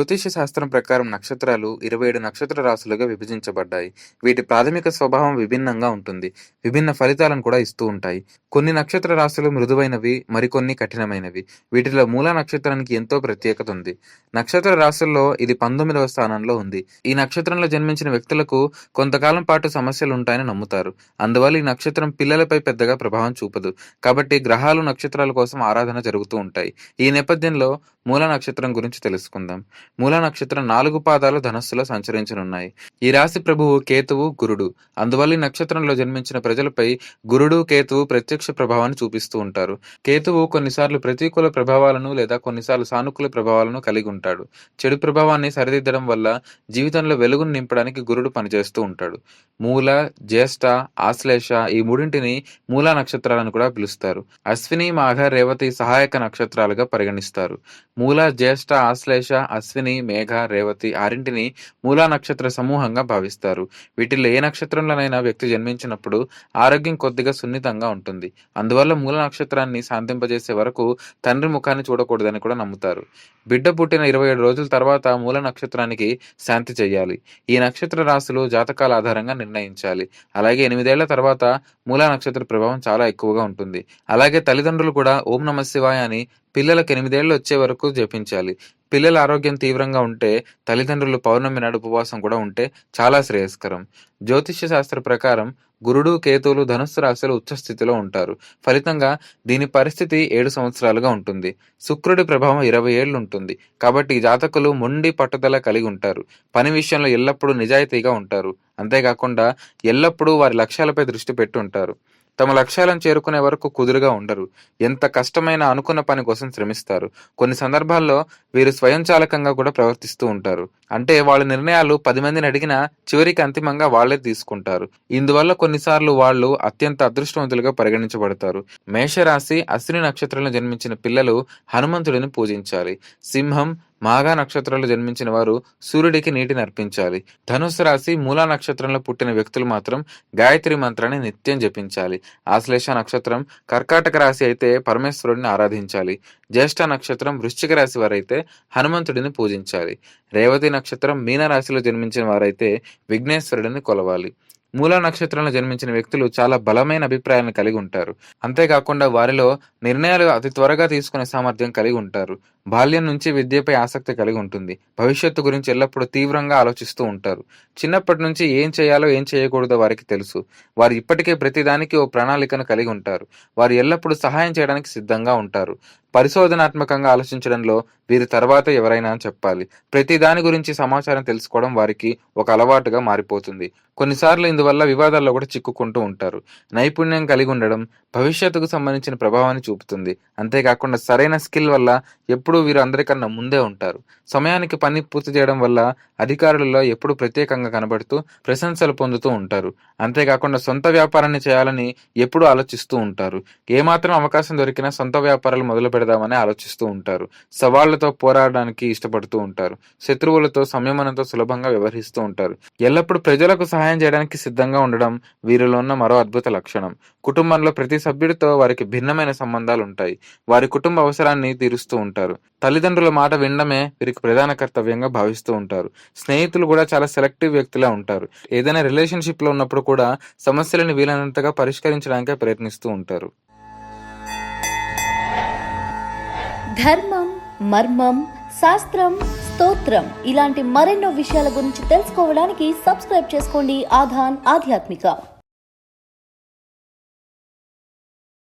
జ్యోతిష్య శాస్త్రం ప్రకారం నక్షత్రాలు 27 నక్షత్ర రాశులుగా విభజించబడ్డాయి. వీటి ప్రాథమిక స్వభావం విభిన్నంగా ఉంటుంది. విభిన్న ఫలితాలను కూడా ఇస్తూ ఉంటాయి. కొన్ని నక్షత్ర రాశులు మృదువైనవి, మరికొన్ని కఠినమైనవి. వీటిలో మూల నక్షత్రానికి ఎంతో ప్రత్యేకత ఉంది. నక్షత్ర రాశుల్లో ఇది 19వ స్థానంలో ఉంది. ఈ నక్షత్రంలో జన్మించిన వ్యక్తులకు కొంతకాలం పాటు సమస్యలు ఉంటాయని నమ్ముతారు. అందువల్ల ఈ నక్షత్రం పిల్లలపై పెద్దగా ప్రభావం చూపదు. కాబట్టి గ్రహాలు, నక్షత్రాల కోసం ఆరాధన జరుగుతూ ఉంటాయి. ఈ నేపథ్యంలో మూల నక్షత్రం గురించి తెలుసుకుందాం. మూల నక్షత్రం 4 పాదాలు ధనస్సులో సంచరించనున్నాయి. ఈ రాశి ప్రభువు కేతువు, గురుడు. అందువల్ల ఈ నక్షత్రంలో జన్మించిన ప్రజలపై గురుడు, కేతువు ప్రత్యక్ష ప్రభావాన్ని చూపిస్తూ ఉంటారు. కేతువు కొన్నిసార్లు ప్రతికూల ప్రభావాలను లేదా కొన్నిసార్లు సానుకూల ప్రభావాలను కలిగి ఉంటాడు. చెడు ప్రభావాన్ని సరిదిద్దడం వల్ల జీవితంలో వెలుగును నింపడానికి గురుడు పనిచేస్తూ ఉంటాడు. మూల, జ్యేష్ఠ, ఆశ్లేష ఈ మూడింటిని మూలా నక్షత్రాలను కూడా పిలుస్తారు. అశ్విని, మాఘ, రేవతి సహాయక నక్షత్రాలుగా పరిగణిస్తారు. మూల, జ్యేష్ఠ, ఆశ్లేష, అశ్విని, మేఘ, రేవతి ఆరింటిని మూలా నక్షత్ర సమూహంగా భావిస్తారు. వీటిల్లో ఏ నక్షత్రంలోనైనా వ్యక్తి జన్మించినప్పుడు ఆరోగ్యం కొద్దిగా సున్నితంగా ఉంటుంది. అందువల్ల మూల నక్షత్రాన్ని శాంతింపజేసే వరకు తండ్రి ముఖాన్ని చూడకూడదని కూడా నమ్ముతారు. బిడ్డ పుట్టిన 27 రోజుల తర్వాత మూల నక్షత్రానికి శాంతి చేయాలి. ఈ నక్షత్ర రాశులు జాతకాల ఆధారంగా నిర్ణయించాలి. అలాగే 8 ఏళ్ల తర్వాత మూలా నక్షత్ర ప్రభావం చాలా ఎక్కువగా ఉంటుంది. అలాగే తల్లిదండ్రులు కూడా ఓం నమః శివాయ అని పిల్లలకు 8 ఏళ్ళు వచ్చే వరకు జపించాలి. పిల్లల ఆరోగ్యం తీవ్రంగా ఉంటే తల్లిదండ్రులు పౌర్ణమి నాడు ఉపవాసం కూడా ఉంటే చాలా శ్రేయస్కరం. జ్యోతిష్య శాస్త్ర ప్రకారం గురుడు, కేతువులు ధనుస్సు రాశిలో ఉచ్చస్థితిలో ఉంటారు. ఫలితంగా దీని పరిస్థితి 7 సంవత్సరాలుగా ఉంటుంది. శుక్రుడి ప్రభావం 20 ఏళ్ళు ఉంటుంది. కాబట్టి ఈ జాతకులు మొండి పట్టుదల కలిగి ఉంటారు. పని విషయంలో ఎల్లప్పుడూ నిజాయితీగా ఉంటారు. అంతేకాకుండా ఎల్లప్పుడూ వారి లక్ష్యాలపై దృష్టి పెట్టి ఉంటారు. తమ లక్ష్యాలను చేరుకునే వరకు కుదురుగా ఉండరు. ఎంత కష్టమైనా అనుకున్న పని కోసం శ్రమిస్తారు. కొన్ని సందర్భాల్లో వీరు స్వయంచాలకంగా కూడా ప్రవర్తిస్తూ ఉంటారు. అంటే వాళ్ళ నిర్ణయాలు 10 మందిని అడిగినా చివరికి అంతిమంగా వాళ్లే తీసుకుంటారు. ఇందువల్ల కొన్నిసార్లు వాళ్ళు అత్యంత అదృష్టవంతులుగా పరిగణించబడతారు. మేషరాశి, అశ్విని నక్షత్రంలో జన్మించిన పిల్లలు హనుమంతుడిని పూజించాలి. సింహం, మాఘ నక్షత్రంలో జన్మించిన వారు సూర్యుడికి నీటిని అర్పించాలి. ధనుస్సు రాశి, మూలా నక్షత్రంలో పుట్టిన వ్యక్తులు మాత్రం గాయత్రి మంత్రాన్ని నిత్యం జపించాలి. ఆశ్లేష నక్షత్రం, కర్కాటక రాశి అయితే పరమేశ్వరుడిని ఆరాధించాలి. జ్యేష్ఠ నక్షత్రం, వృశ్చిక రాశి వారైతే హనుమంతుడిని పూజించాలి. రేవతి నక్షత్రం, మీన రాశిలో జన్మించిన వారైతే విఘ్నేశ్వరుడిని కొలవాలి. మూలా నక్షత్రంలో జన్మించిన వ్యక్తులు చాలా బలమైన అభిప్రాయాలను కలిగి ఉంటారు. అంతేకాకుండా వారిలో నిర్ణయాలు అతి త్వరగా తీసుకునే సామర్థ్యం కలిగి ఉంటారు. బాల్యం నుంచి విద్యపై ఆసక్తి కలిగి ఉంటుంది. భవిష్యత్తు గురించి ఎల్లప్పుడూ తీవ్రంగా ఆలోచిస్తూ ఉంటారు. చిన్నప్పటి నుంచి ఏం చేయాలో ఏం చేయకూడదో వారికి తెలుసు. వారు ఇప్పటికే ప్రతిదానికి ఓ ప్రణాళికను కలిగి ఉంటారు. వారు ఎల్లప్పుడూ సహాయం చేయడానికి సిద్ధంగా ఉంటారు. పరిశోధనాత్మకంగా ఆలోచించడంలో వీరి తర్వాత ఎవరైనా చెప్పాలి. ప్రతి దాని గురించి సమాచారం తెలుసుకోవడం వారికి ఒక అలవాటుగా మారిపోతుంది. కొన్నిసార్లు ఇందువల్ల వివాదాల్లో కూడా చిక్కుకుంటూ ఉంటారు. నైపుణ్యం కలిగి ఉండడం భవిష్యత్తుకు సంబంధించిన ప్రభావాన్ని చూపుతుంది. అంతేకాకుండా సరైన స్కిల్ వల్ల ఎప్పుడూ వీరు అందరికన్నా ముందే ఉంటారు. సమయానికి పని పూర్తి చేయడం వల్ల అధికారులలో ఎప్పుడూ ప్రత్యేకంగా కనబడుతూ ప్రశంసలు పొందుతూ ఉంటారు. అంతేకాకుండా సొంత వ్యాపారాన్ని చేయాలని ఎప్పుడూ ఆలోచిస్తూ ఉంటారు. ఏమాత్రం అవకాశం దొరికినా సొంత వ్యాపారాలు మొదలు పెడదామని ఆలోచిస్తూ ఉంటారు. సవాళ్లతో పోరాడడానికి ఇష్టపడుతూ ఉంటారు. శత్రువులతో సంయమనంతో సులభంగా వ్యవహరిస్తూ ఉంటారు. ఎల్లప్పుడూ ప్రజలకు సహాయం చేయడానికి సిద్ధంగా ఉండడం వీరిలో ఉన్న మరో అద్భుత లక్షణం. కుటుంబంలో ప్రతి సభ్యుడితో వారికి భిన్నమైన సంబంధాలు ఉంటాయి. వారి కుటుంబ అవసరాన్ని తీరుస్తూ ఉంటారు. తల్లిదండ్రుల మాట వినడమే వీరికి ప్రధాన కర్తవ్యంగా భావిస్తూ ఉంటారు. స్నేహితులు కూడా చాలా సెలెక్టివ్ వ్యక్తిలా ఉంటారు. ఏదైనా రిలేషన్షిప్ లో ఉన్నప్పుడు కూడా సమస్యలను వీలైనంతగా పరిష్కరించడానికే ప్రయత్నిస్తూ ఉంటారు. ధర్మం, మర్మం, శాస్త్రం, స్తోత్రం ఇలాంటి మరెన్నో విషయాల గురించి తెలుసుకోవడానికి సబ్స్క్రైబ్ చేసుకోండి ఆధాన్ ఆధ్యాత్మిక.